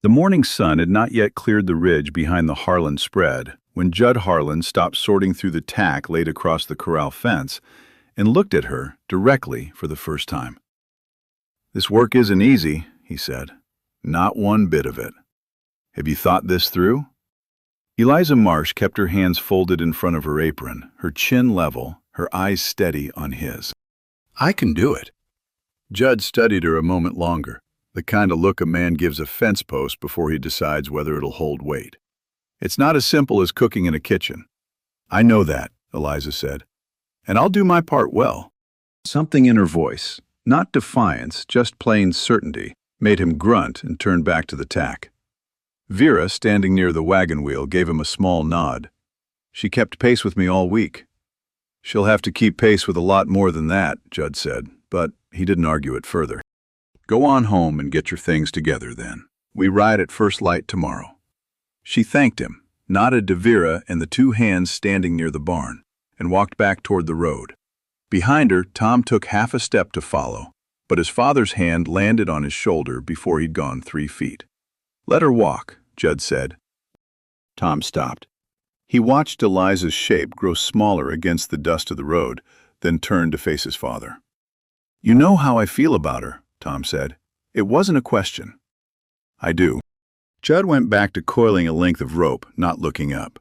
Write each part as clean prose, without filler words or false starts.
The morning sun had not yet cleared the ridge behind the Harlan spread when Judd Harlan stopped sorting through the tack laid across the corral fence and looked at her directly for the first time. "This work isn't easy," he said. "Not one bit of it. Have you thought this through?" Eliza Marsh kept her hands folded in front of her apron, her chin level, her eyes steady on his. "I can do it." Judd studied her a moment longer, the kind of look a man gives a fence post before he decides whether it'll hold weight. "It's not as simple as cooking in a kitchen." "I know that," Eliza said, "and I'll do my part well." Something in her voice, not defiance, just plain certainty, made him grunt and turn back to the tack. Vera, standing near the wagon wheel, gave him a small nod. "She kept pace with me all week." "She'll have to keep pace with a lot more than that," Judd said, but he didn't argue it further. "Go on home and get your things together, then. We ride at first light tomorrow." She thanked him, nodded to Vera and the two hands standing near the barn, and walked back toward the road. Behind her, Tom took half a step to follow, but his father's hand landed on his shoulder before he'd gone 3 feet. "Let her walk," Judd said. Tom stopped. He watched Eliza's shape grow smaller against the dust of the road, then turned to face his father. "You know how I feel about her," Tom said. "It wasn't a question." "I do." Judd went back to coiling a length of rope, not looking up.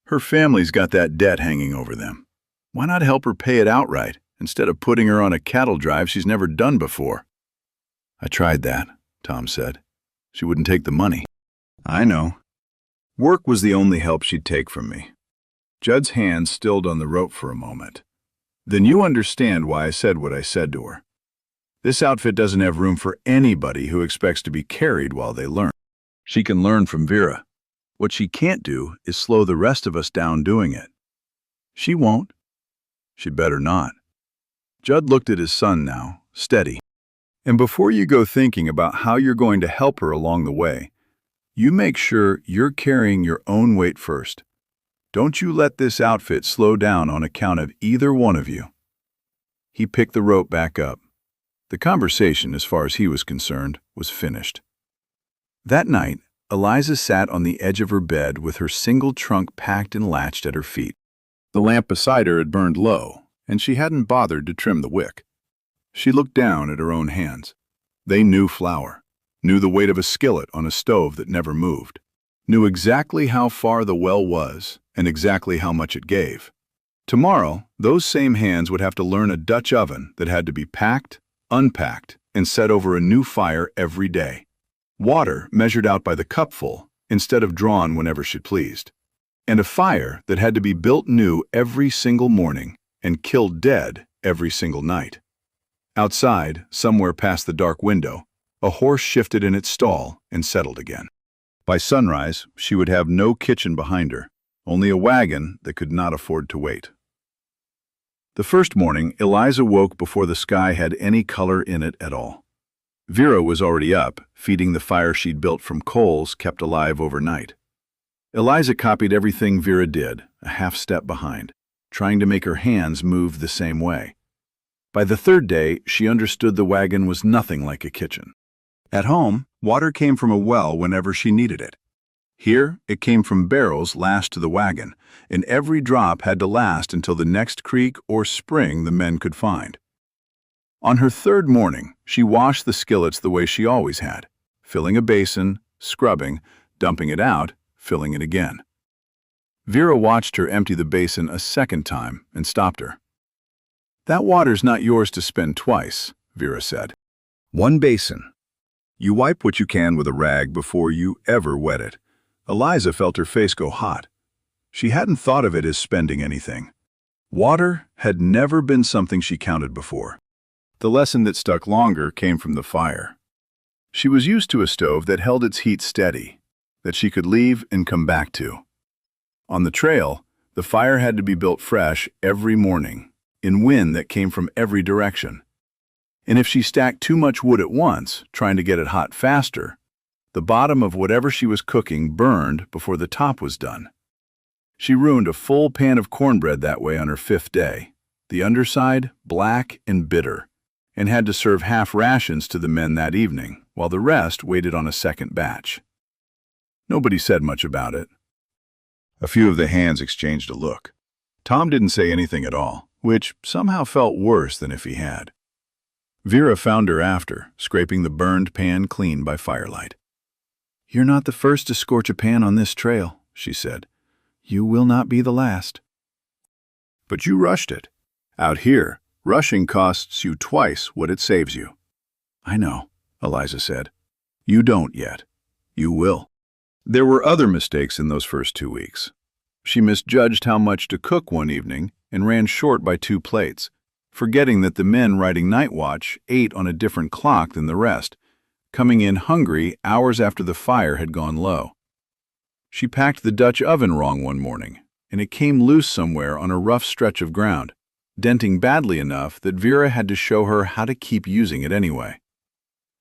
"Her family's got that debt hanging over them. Why not help her pay it outright, instead of putting her on a cattle drive she's never done before?" "I tried that," Tom said. "She wouldn't take the money." "I know. Work was the only help she'd take from me." Judd's hand stilled on the rope for a moment. "Then you understand why I said what I said to her. This outfit doesn't have room for anybody who expects to be carried while they learn. She can learn from Vera. What she can't do is slow the rest of us down doing it. She won't. She'd better not." Judd looked at his son now, steady. "And before you go thinking about how you're going to help her along the way, you make sure you're carrying your own weight first. Don't you let this outfit slow down on account of either one of you." He picked the rope back up. The conversation, as far as he was concerned, was finished. That night, Eliza sat on the edge of her bed with her single trunk packed and latched at her feet. The lamp beside her had burned low, and she hadn't bothered to trim the wick. She looked down at her own hands. They knew flour, knew the weight of a skillet on a stove that never moved, knew exactly how far the well was and exactly how much it gave. Tomorrow, those same hands would have to learn a Dutch oven that had to be packed, unpacked, and set over a new fire every day. Water measured out by the cupful instead of drawn whenever she pleased. And a fire that had to be built new every single morning and killed dead every single night. Outside, somewhere past the dark window, a horse shifted in its stall and settled again. By sunrise, she would have no kitchen behind her, only a wagon that could not afford to wait. The first morning, Eliza woke before the sky had any color in it at all. Vera was already up, feeding the fire she'd built from coals kept alive overnight. Eliza copied everything Vera did, a half step behind, trying to make her hands move the same way. By the third day, she understood the wagon was nothing like a kitchen. At home, water came from a well whenever she needed it. Here, it came from barrels lashed to the wagon, and every drop had to last until the next creek or spring the men could find. On her third morning, she washed the skillets the way she always had, filling a basin, scrubbing, dumping it out, filling it again. Vera watched her empty the basin a second time and stopped her. "That water's not yours to spend twice," Vera said. "One basin. You wipe what you can with a rag before you ever wet it." Eliza felt her face go hot. She hadn't thought of it as spending anything. Water had never been something she counted before. The lesson that stuck longer came from the fire. She was used to a stove that held its heat steady, that she could leave and come back to. On the trail, the fire had to be built fresh every morning, in wind that came from every direction. And if she stacked too much wood at once, trying to get it hot faster, the bottom of whatever she was cooking burned before the top was done. She ruined a full pan of cornbread that way on her 5th day, the underside black and bitter, and had to serve half rations to the men that evening, while the rest waited on a second batch. Nobody said much about it. A few of the hands exchanged a look. Tom didn't say anything at all, which somehow felt worse than if he had. Vera found her after, scraping the burned pan clean by firelight. "You're not the first to scorch a pan on this trail," she said. "You will not be the last." "But you rushed it. Out here, rushing costs you twice what it saves you." "I know," Eliza said. "You don't yet. You will." There were other mistakes in those first 2 weeks. She misjudged how much to cook one evening and ran short by 2 plates, forgetting that the men riding night watch ate on a different clock than the rest, coming in hungry hours after the fire had gone low. She packed the Dutch oven wrong one morning, and it came loose somewhere on a rough stretch of ground, denting badly enough that Vera had to show her how to keep using it anyway.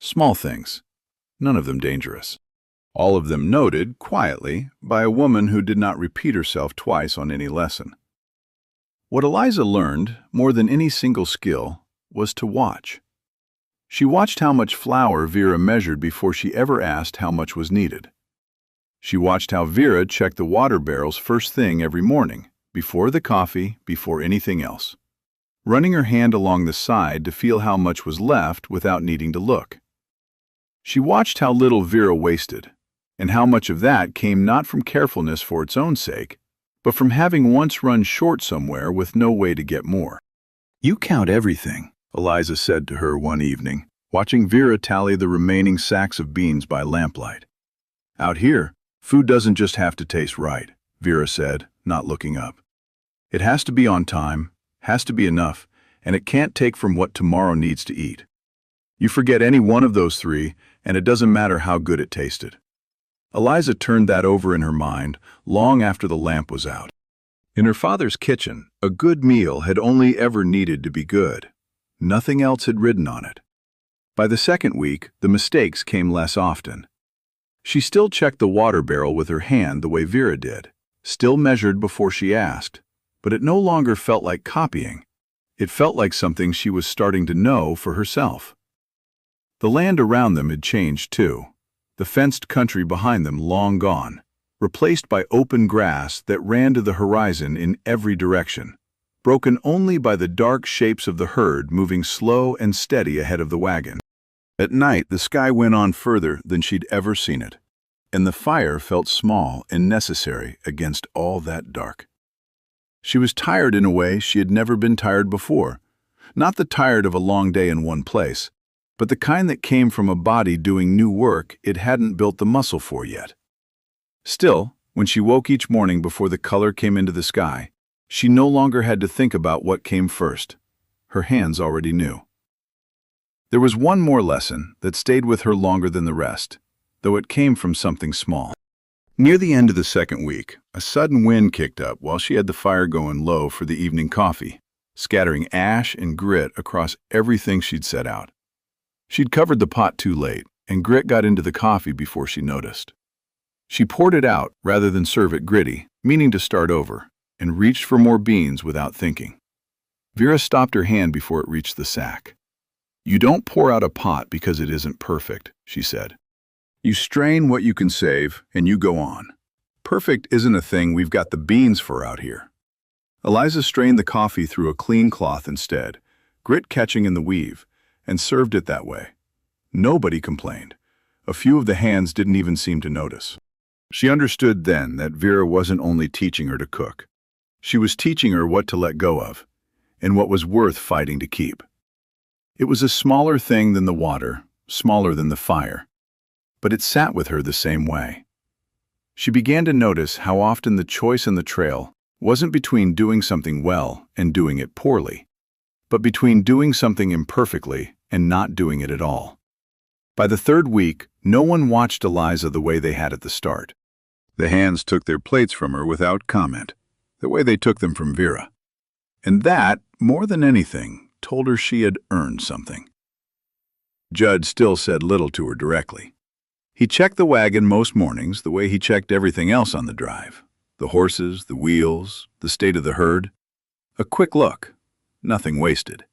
Small things, none of them dangerous. All of them noted, quietly, by a woman who did not repeat herself twice on any lesson. What Eliza learned, more than any single skill, was to watch. She watched how much flour Vera measured before she ever asked how much was needed. She watched how Vera checked the water barrels first thing every morning, before the coffee, before anything else, running her hand along the side to feel how much was left without needing to look. She watched how little Vera wasted, and how much of that came not from carefulness for its own sake, but from having once run short somewhere with no way to get more. "You count everything," Eliza said to her one evening, watching Vera tally the remaining sacks of beans by lamplight. "Out here, food doesn't just have to taste right," Vera said, not looking up. "It has to be on time, has to be enough, and it can't take from what tomorrow needs to eat. You forget any one of those 3, and it doesn't matter how good it tasted." Eliza turned that over in her mind long after the lamp was out. In her father's kitchen, a good meal had only ever needed to be good. Nothing else had ridden on it. By the second week, the mistakes came less often. She still checked the water barrel with her hand the way Vera did, still measured before she asked, but it no longer felt like copying. It felt like something she was starting to know for herself. The land around them had changed too. The fenced country behind them long gone, replaced by open grass that ran to the horizon in every direction, broken only by the dark shapes of the herd moving slow and steady ahead of the wagon. At night, the sky went on further than she'd ever seen it, and the fire felt small and necessary against all that dark. She was tired in a way she had never been tired before, not the tired of a long day in one place, but the kind that came from a body doing new work it hadn't built the muscle for yet. Still, when she woke each morning before the color came into the sky, she no longer had to think about what came first. Her hands already knew. There was one more lesson that stayed with her longer than the rest, though it came from something small. Near the end of the second week, a sudden wind kicked up while she had the fire going low for the evening coffee, scattering ash and grit across everything she'd set out. She'd covered the pot too late, and grit got into the coffee before she noticed. She poured it out rather than serve it gritty, meaning to start over, and reached for more beans without thinking. Vera stopped her hand before it reached the sack. "You don't pour out a pot because it isn't perfect," she said. "You strain what you can save, and you go on. Perfect isn't a thing we've got the beans for out here." Eliza strained the coffee through a clean cloth instead, grit catching in the weave, and served it that way. Nobody complained. A few of the hands didn't even seem to notice. She understood then that Vera wasn't only teaching her to cook. She was teaching her what to let go of, and what was worth fighting to keep. It was a smaller thing than the water, smaller than the fire, but it sat with her the same way. She began to notice how often the choice in the trail wasn't between doing something well and doing it poorly, but between doing something imperfectly and not doing it at all. By the third week, no one watched Eliza the way they had at the start. The hands took their plates from her without comment, the way they took them from Vera. And that, more than anything, told her she had earned something. Judd still said little to her directly. He checked the wagon most mornings the way he checked everything else on the drive. The horses, the wheels, the state of the herd. A quick look, nothing wasted.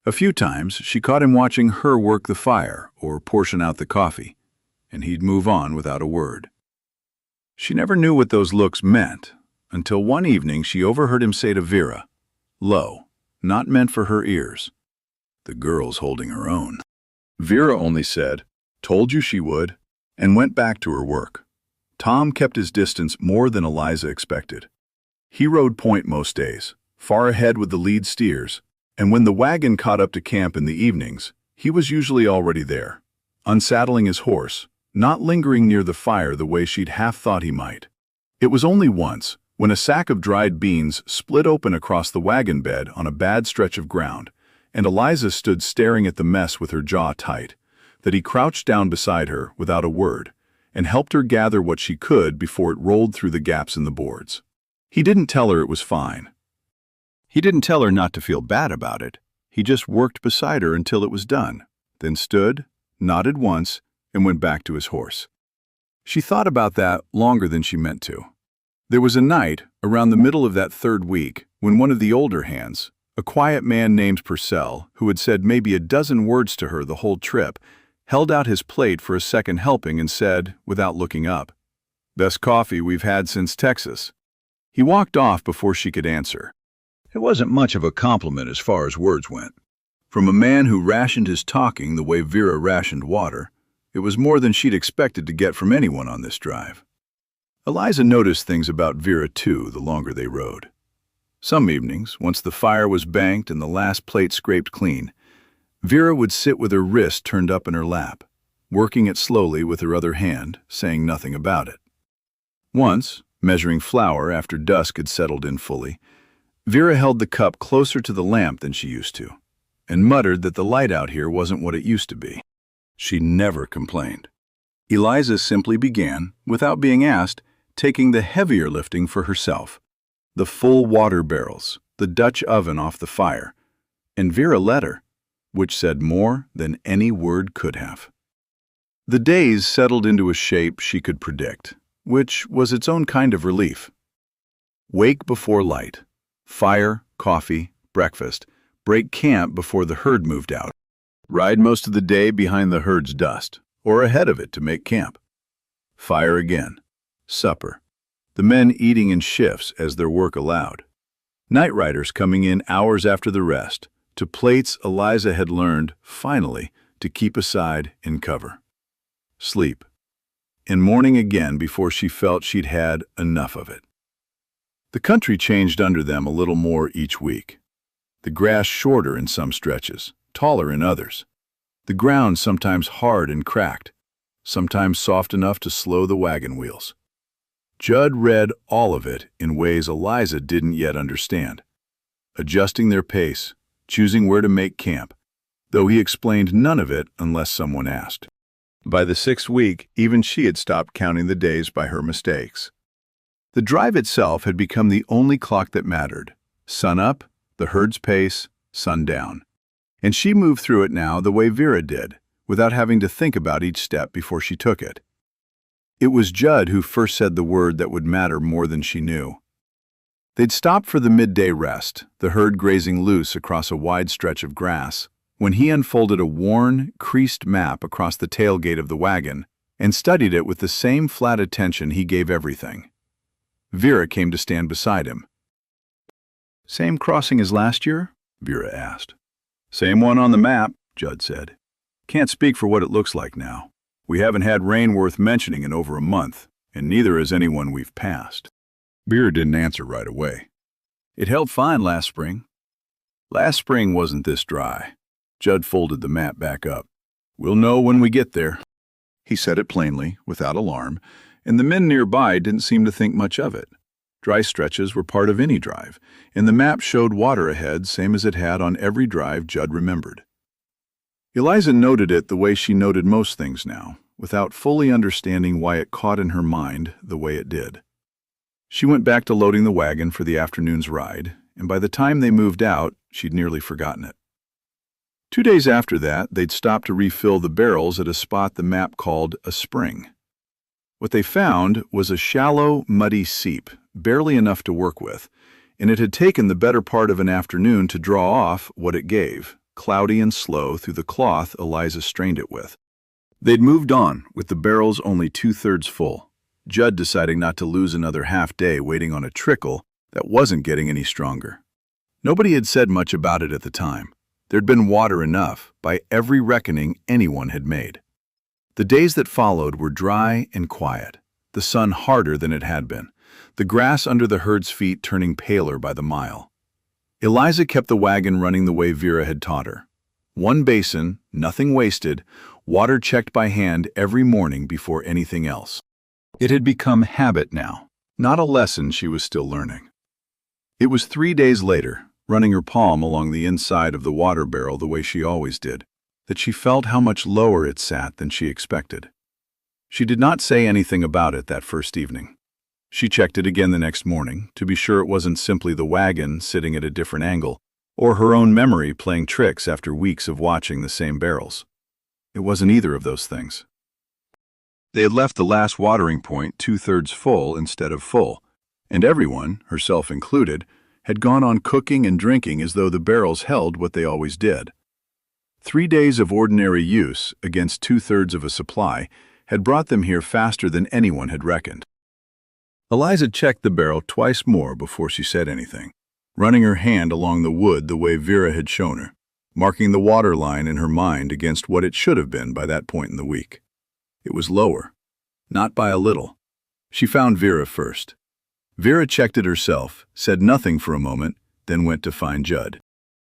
A few times, she caught him watching her work the fire or portion out the coffee, and he'd move on without a word. She never knew what those looks meant, until one evening she overheard him say to Vera, low, not meant for her ears, "The girl's holding her own." Vera only said, "Told you she would," and went back to her work. Tom kept his distance more than Eliza expected. He rode point most days, far ahead with the lead steers, and when the wagon caught up to camp in the evenings, he was usually already there, unsaddling his horse, not lingering near the fire the way she'd half thought he might. It was only once, when a sack of dried beans split open across the wagon bed on a bad stretch of ground, and Eliza stood staring at the mess with her jaw tight, that he crouched down beside her without a word, and helped her gather what she could before it rolled through the gaps in the boards. He didn't tell her it was fine. He didn't tell her not to feel bad about it. He just worked beside her until it was done, then stood, nodded once, and went back to his horse. She thought about that longer than she meant to. There was a night, around the middle of that third week, when one of the older hands, a quiet man named Purcell, who had said maybe a dozen words to her the whole trip, held out his plate for a second helping and said, without looking up, "Best coffee we've had since Texas." He walked off before she could answer. It wasn't much of a compliment as far as words went. From a man who rationed his talking the way Vera rationed water, it was more than she'd expected to get from anyone on this drive. Eliza noticed things about Vera, too, the longer they rode. Some evenings, once the fire was banked and the last plate scraped clean, Vera would sit with her wrist turned up in her lap, working it slowly with her other hand, saying nothing about it. Once, measuring flour after dusk had settled in fully, Vera held the cup closer to the lamp than she used to, and muttered that the light out here wasn't what it used to be. She never complained. Eliza simply began, without being asked, taking the heavier lifting for herself. The full water barrels, the Dutch oven off the fire, and Vera let her, which said more than any word could have. The days settled into a shape she could predict, which was its own kind of relief. Wake before light, fire, coffee, breakfast, break camp before the herd moved out. Ride most of the day behind the herd's dust, or ahead of it to make camp. Fire again. Supper. The men eating in shifts as their work allowed. Night riders coming in hours after the rest, to plates Eliza had learned, finally, to keep aside and cover. Sleep. And morning again before she felt she'd had enough of it. The country changed under them a little more each week. The grass shorter in some stretches, taller in others. The ground sometimes hard and cracked, sometimes soft enough to slow the wagon wheels. Judd read all of it in ways Eliza didn't yet understand, adjusting their pace, choosing where to make camp, though he explained none of it unless someone asked. By the 6th week, even she had stopped counting the days by her mistakes. The drive itself had become the only clock that mattered. Sun up, the herd's pace, sundown. And she moved through it now the way Vera did, without having to think about each step before she took it. It was Judd who first said the word that would matter more than she knew. They'd stopped for the midday rest, the herd grazing loose across a wide stretch of grass, when he unfolded a worn, creased map across the tailgate of the wagon and studied it with the same flat attention he gave everything. Vera came to stand beside him. "Same crossing as last year?" Vera asked. "Same one on the map," Judd said. "Can't speak for what it looks like now. We haven't had rain worth mentioning in over a month, and neither has anyone we've passed." Vera didn't answer right away. "It held fine last spring." "Last spring wasn't this dry." Judd folded the map back up. "We'll know when we get there." He said it plainly, without alarm, and the men nearby didn't seem to think much of it. Dry stretches were part of any drive, and the map showed water ahead same as it had on every drive Judd remembered. Eliza noted it the way she noted most things now, without fully understanding why it caught in her mind the way it did. She went back to loading the wagon for the afternoon's ride, and by the time they moved out, she'd nearly forgotten it. 2 days after that, they'd stopped to refill the barrels at a spot the map called a spring. What they found was a shallow, muddy seep, barely enough to work with, and it had taken the better part of an afternoon to draw off what it gave, cloudy and slow through the cloth Eliza strained it with. They'd moved on, with the barrels only 2/3 full, Judd deciding not to lose another half day waiting on a trickle that wasn't getting any stronger. Nobody had said much about it at the time. There'd been water enough, by every reckoning anyone had made. The days that followed were dry and quiet, the sun harder than it had been, the grass under the herd's feet turning paler by the mile. Eliza kept the wagon running the way Vera had taught her. One basin, nothing wasted, water checked by hand every morning before anything else. It had become habit now, not a lesson she was still learning. It was 3 days later, running her palm along the inside of the water barrel the way she always did, that she felt how much lower it sat than she expected. She did not say anything about it that first evening. She checked it again the next morning to be sure it wasn't simply the wagon sitting at a different angle, or her own memory playing tricks after weeks of watching the same barrels. It wasn't either of those things. They had left the last watering point 2/3 full instead of full, and everyone, herself included, had gone on cooking and drinking as though the barrels held what they always did. 3 days of ordinary use against 2/3 of a supply had brought them here faster than anyone had reckoned. Eliza checked the barrel twice more before she said anything, running her hand along the wood the way Vera had shown her, marking the water line in her mind against what it should have been by that point in the week. It was lower, not by a little. She found Vera first. Vera checked it herself, said nothing for a moment, then went to find Judd.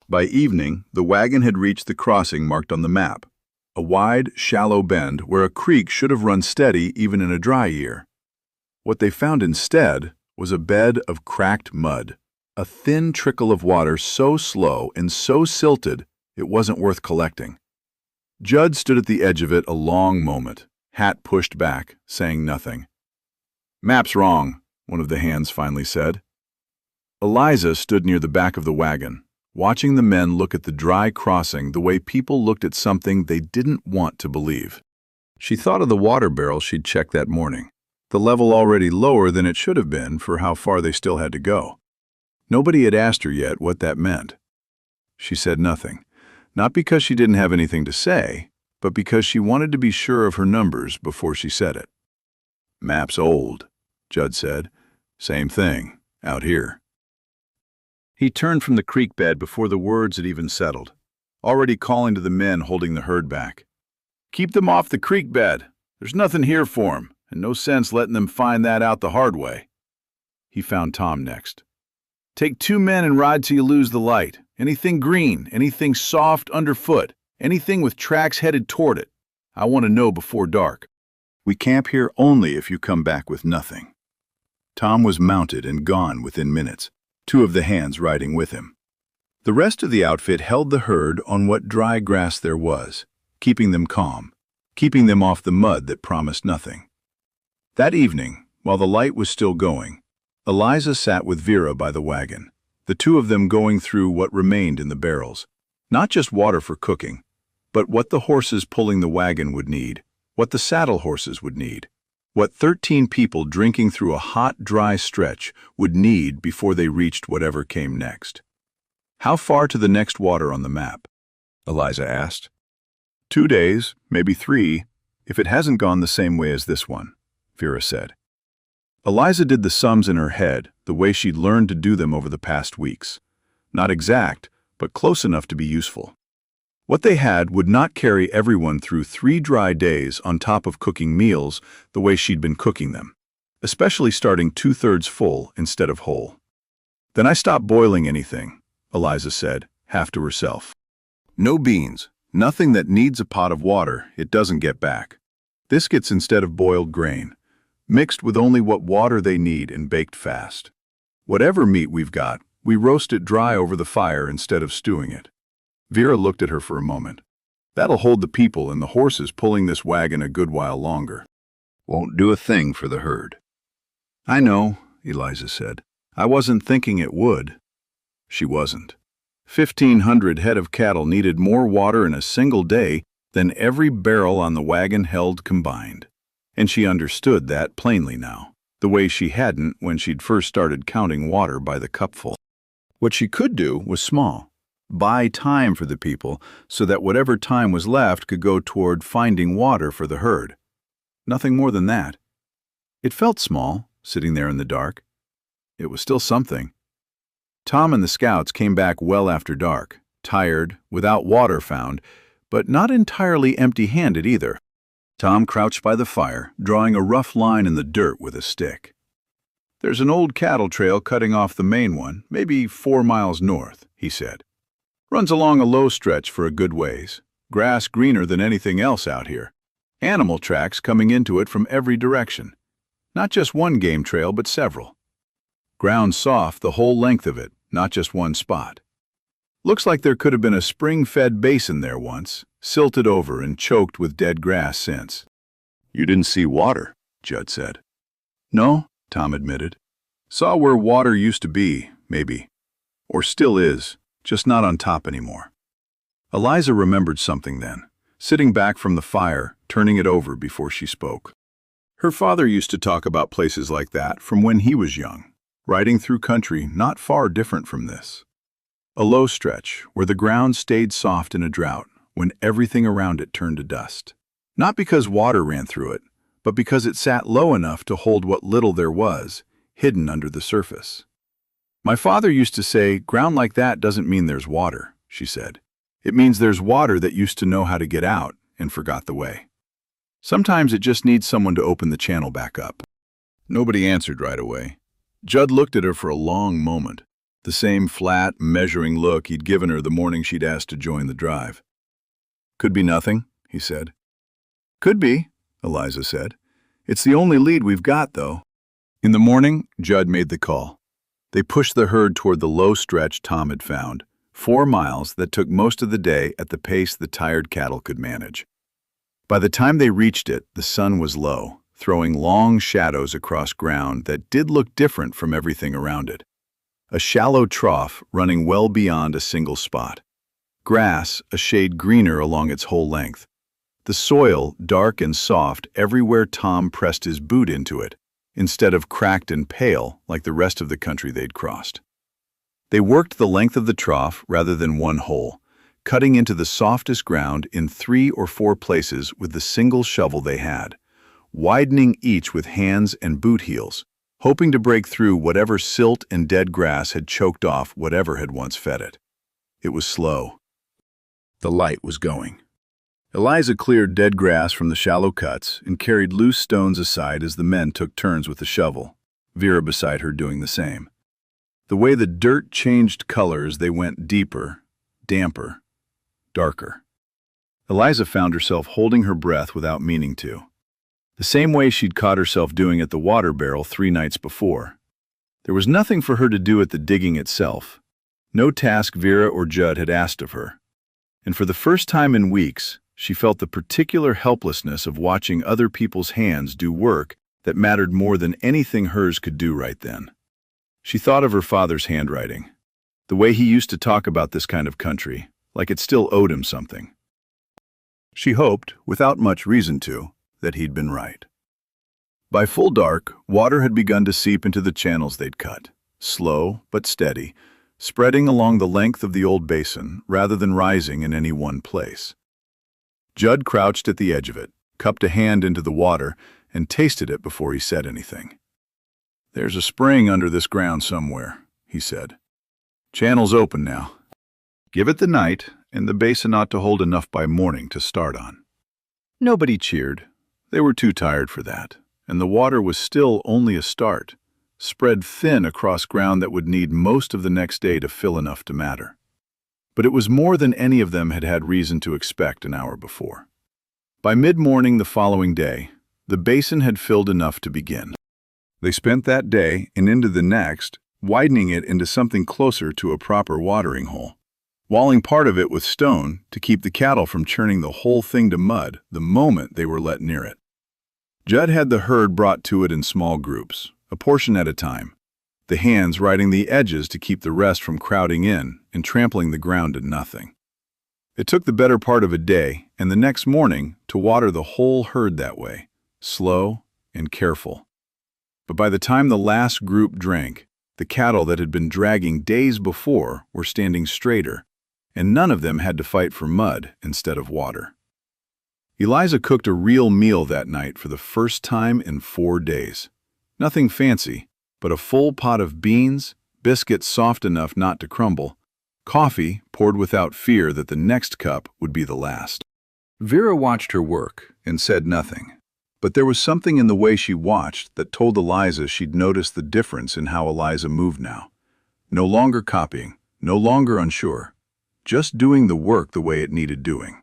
By evening, the wagon had reached the crossing marked on the map, a wide, shallow bend where a creek should have run steady even in a dry year. What they found instead was a bed of cracked mud, a thin trickle of water so slow and so silted it wasn't worth collecting. Judd stood at the edge of it a long moment, hat pushed back, saying nothing. "Map's wrong," one of the hands finally said. Eliza stood near the back of the wagon, watching the men look at the dry crossing the way people looked at something they didn't want to believe. She thought of the water barrel she'd checked that morning, the level already lower than it should have been for how far they still had to go. Nobody had asked her yet what that meant. She said nothing, not because she didn't have anything to say, but because she wanted to be sure of her numbers before she said it. "Map's old," Judd said. "Same thing, out here." He turned from the creek bed before the words had even settled, already calling to the men holding the herd back. "Keep them off the creek bed. There's nothing here for 'em, and no sense letting them find that out the hard way." He found Tom next. "Take 2 men and ride till you lose the light. Anything green, anything soft underfoot, anything with tracks headed toward it. I want to know before dark. We camp here only if you come back with nothing." Tom was mounted and gone within minutes, 2 of the hands riding with him. The rest of the outfit held the herd on what dry grass there was, keeping them calm, keeping them off the mud that promised nothing. That evening, while the light was still going, Eliza sat with Vera by the wagon, the 2 of them going through what remained in the barrels, not just water for cooking, but what the horses pulling the wagon would need, what the saddle horses would need, what 13 people drinking through a hot, dry stretch would need before they reached whatever came next. "How far to the next water on the map?" Eliza asked. 2 days, maybe 3, if it hasn't gone the same way as this one, Vera said. Eliza did the sums in her head the way she'd learned to do them over the past weeks. Not exact, but close enough to be useful. What they had would not carry everyone through 3 dry days on top of cooking meals the way she'd been cooking them, especially starting 2/3 full instead of whole. "Then I stopped boiling anything," Eliza said, half to herself. "No beans, nothing that needs a pot of water it doesn't get back. Biscuits instead of boiled grain, mixed with only what water they need and baked fast. Whatever meat we've got, we roast it dry over the fire instead of stewing it." Vera looked at her for a moment. "That'll hold the people and the horses pulling this wagon a good while longer. Won't do a thing for the herd." "I know," Eliza said. "I wasn't thinking it would." She wasn't. 1,500 head of cattle needed more water in a single day than every barrel on the wagon held combined. And she understood that plainly now, the way she hadn't when she'd first started counting water by the cupful. What she could do was small. buy time for the people so that whatever time was left could go toward finding water for the herd. Nothing more than that. It felt small, sitting there in the dark. It was still something. Tom and the scouts came back well after dark, tired, without water found, but not entirely empty-handed either. Tom crouched by the fire, drawing a rough line in the dirt with a stick. "There's an old cattle trail cutting off the main one, maybe 4 miles north," he said. "Runs along a low stretch for a good ways. Grass greener than anything else out here. Animal tracks coming into it from every direction. Not just one game trail, but several. Ground soft the whole length of it, not just one spot. Looks like there could have been a spring-fed basin there once, silted over and choked with dead grass since." "You didn't see water," Judd said. "No," Tom admitted. "Saw where water used to be, maybe. Or still is, just not on top anymore." Eliza remembered something then, sitting back from the fire, turning it over before she spoke. Her father used to talk about places like that from when he was young, riding through country not far different from this. A low stretch where the ground stayed soft in a drought when everything around it turned to dust. Not because water ran through it, but because it sat low enough to hold what little there was, hidden under the surface. "My father used to say, ground like that doesn't mean there's water," she said. "It means there's water that used to know how to get out and forgot the way. Sometimes it just needs someone to open the channel back up." Nobody answered right away. Judd looked at her for a long moment, the same flat, measuring look he'd given her the morning she'd asked to join the drive. "Could be nothing," he said. "Could be," Eliza said. "It's the only lead we've got, though." In the morning, Judd made the call. They pushed the herd toward the low stretch Tom had found, 4 miles that took most of the day at the pace the tired cattle could manage. By the time they reached it, the sun was low, throwing long shadows across ground that did look different from everything around it. A shallow trough running well beyond a single spot. Grass a shade greener along its whole length. The soil dark and soft everywhere Tom pressed his boot into it, instead of cracked and pale like the rest of the country they'd crossed. They worked the length of the trough rather than one hole, cutting into the softest ground in 3 or 4 places with the single shovel they had, widening each with hands and boot heels, hoping to break through whatever silt and dead grass had choked off whatever had once fed it. It was slow. The light was going. Eliza cleared dead grass from the shallow cuts and carried loose stones aside as the men took turns with the shovel, Vera beside her doing the same. The way the dirt changed color as they went deeper, damper, darker. Eliza found herself holding her breath without meaning to. The same way she'd caught herself doing at the water barrel 3 nights before. There was nothing for her to do at the digging itself. No task Vera or Judd had asked of her. And for the first time in weeks, she felt the particular helplessness of watching other people's hands do work that mattered more than anything hers could do right then. She thought of her father's handwriting, the way he used to talk about this kind of country, like it still owed him something. She hoped, without much reason to, that he'd been right. By full dark, water had begun to seep into the channels they'd cut, slow but steady, spreading along the length of the old basin rather than rising in any one place. Judd crouched at the edge of it, cupped a hand into the water, and tasted it before he said anything. "There's a spring under this ground somewhere," he said. "Channel's open now. Give it the night, and the basin ought to hold enough by morning to start on." Nobody cheered. They were too tired for that, and the water was still only a start, spread thin across ground that would need most of the next day to fill enough to matter. But it was more than any of them had had reason to expect an hour before. By mid-morning the following day, the basin had filled enough to begin. They spent that day and into the next widening it into something closer to a proper watering hole, walling part of it with stone to keep the cattle from churning the whole thing to mud the moment they were let near it. Judd had the herd brought to it in small groups, a portion at a time, the hands riding the edges to keep the rest from crowding in and trampling the ground to nothing. It took the better part of a day and the next morning to water the whole herd that way, slow and careful. But by the time the last group drank, the cattle that had been dragging days before were standing straighter, and none of them had to fight for mud instead of water. Eliza cooked a real meal that night for the first time in 4 days. Nothing fancy, but a full pot of beans, biscuits soft enough not to crumble, coffee poured without fear that the next cup would be the last. Vera watched her work and said nothing, but there was something in the way she watched that told Eliza she'd noticed the difference in how Eliza moved now. No longer copying, no longer unsure, just doing the work the way it needed doing.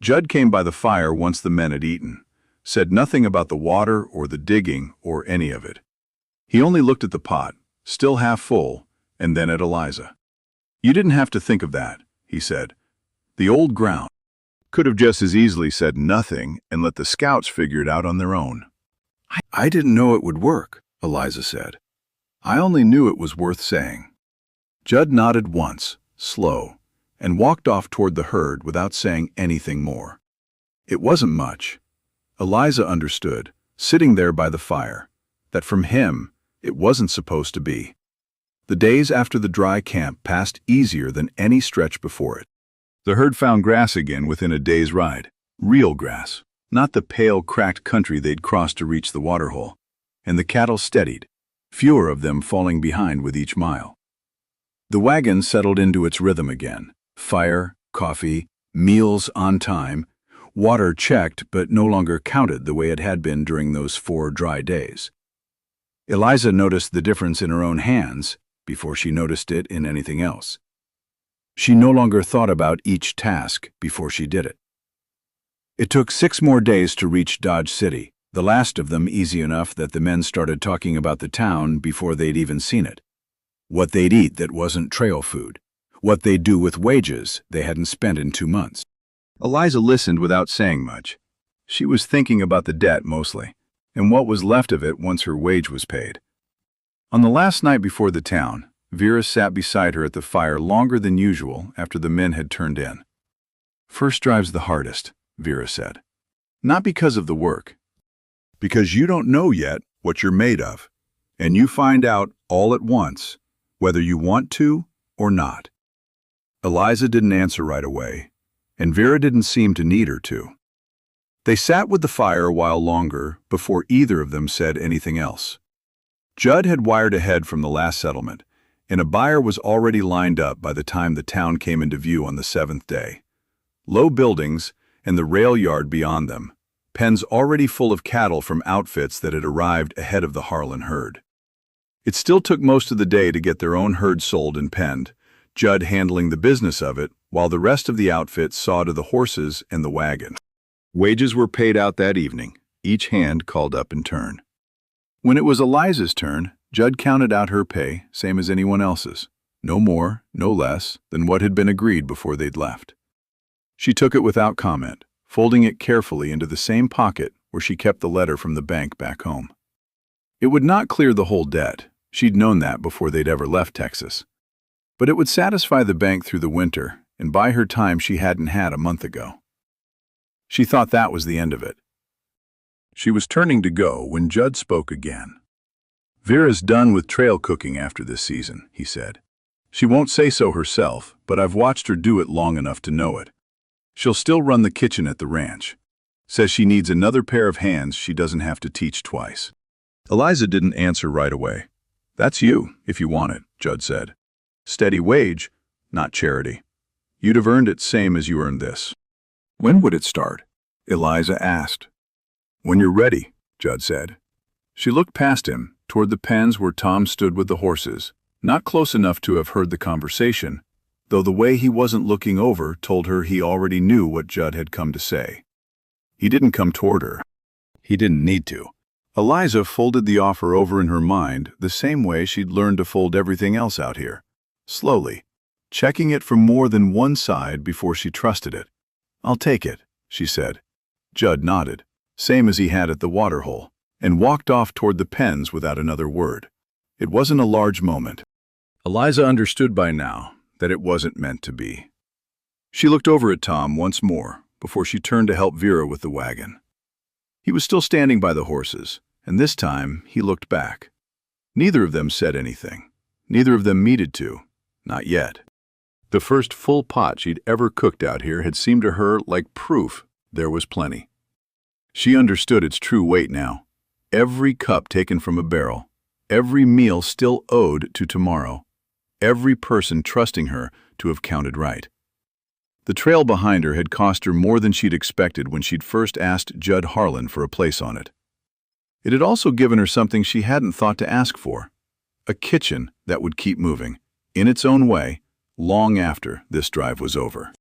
Judd came by the fire once the men had eaten, said nothing about the water or the digging or any of it. He only looked at the pot, still half full, and then at Eliza. "You didn't have to think of that," he said. "The old ground." Could have just as easily said nothing and let the scouts figure it out on their own. "I didn't know it would work," Eliza said. "I only knew it was worth saying." Judd nodded once, slow, and walked off toward the herd without saying anything more. It wasn't much. Eliza understood, sitting there by the fire, that from him it wasn't supposed to be. The days after the dry camp passed easier than any stretch before it. The herd found grass again within a day's ride. Real grass, not the pale, cracked country they'd crossed to reach the waterhole. And the cattle steadied, fewer of them falling behind with each mile. The wagon settled into its rhythm again. Fire, coffee, meals on time, water checked but no longer counted the way it had been during those 4 dry days. Eliza noticed the difference in her own hands before she noticed it in anything else. She no longer thought about each task before she did it. It took 6 more days to reach Dodge City, the last of them easy enough that the men started talking about the town before they'd even seen it. What they'd eat that wasn't trail food. What they'd do with wages they hadn't spent in 2 months. Eliza listened without saying much. She was thinking about the debt mostly, and what was left of it once her wage was paid. On the last night before the town, Vera sat beside her at the fire longer than usual after the men had turned in. "First drive's the hardest," Vera said. "Not because of the work. Because you don't know yet what you're made of, and you find out all at once, whether you want to or not." Eliza didn't answer right away, and Vera didn't seem to need her to. They sat with the fire a while longer before either of them said anything else. Judd had wired ahead from the last settlement, and a buyer was already lined up by the time the town came into view on the 7th day. Low buildings and the rail yard beyond them, pens already full of cattle from outfits that had arrived ahead of the Harlan herd. It still took most of the day to get their own herd sold and penned, Judd handling the business of it while the rest of the outfit saw to the horses and the wagon. Wages were paid out that evening, each hand called up in turn. When it was Eliza's turn, Judd counted out her pay, same as anyone else's. No more, no less than what had been agreed before they'd left. She took it without comment, folding it carefully into the same pocket where she kept the letter from the bank back home. It would not clear the whole debt. She'd known that before they'd ever left Texas. But it would satisfy the bank through the winter and buy her time she hadn't had a month ago. She thought that was the end of it. She was turning to go when Judd spoke again. "Vera's done with trail cooking after this season," he said. "She won't say so herself, but I've watched her do it long enough to know it. She'll still run the kitchen at the ranch. Says she needs another pair of hands she doesn't have to teach twice." Eliza didn't answer right away. "That's you, if you want it," Judd said. "Steady wage, not charity. You'd have earned it same as you earned this." "When would it start?" Eliza asked. "When you're ready," Judd said. She looked past him, toward the pens where Tom stood with the horses, not close enough to have heard the conversation, though the way he wasn't looking over told her he already knew what Judd had come to say. He didn't come toward her. He didn't need to. Eliza folded the offer over in her mind the same way she'd learned to fold everything else out here, slowly, checking it from more than one side before she trusted it. "I'll take it," she said. Judd nodded, same as he had at the waterhole, and walked off toward the pens without another word. It wasn't a large moment. Eliza understood by now that it wasn't meant to be. She looked over at Tom once more before she turned to help Vera with the wagon. He was still standing by the horses, and this time he looked back. Neither of them said anything. Neither of them needed to. Not yet. The first full pot she'd ever cooked out here had seemed to her like proof there was plenty. She understood its true weight now. Every cup taken from a barrel, every meal still owed to tomorrow, every person trusting her to have counted right. The trail behind her had cost her more than she'd expected when she'd first asked Judd Harlan for a place on it. It had also given her something she hadn't thought to ask for: a kitchen that would keep moving, in its own way, long after this drive was over.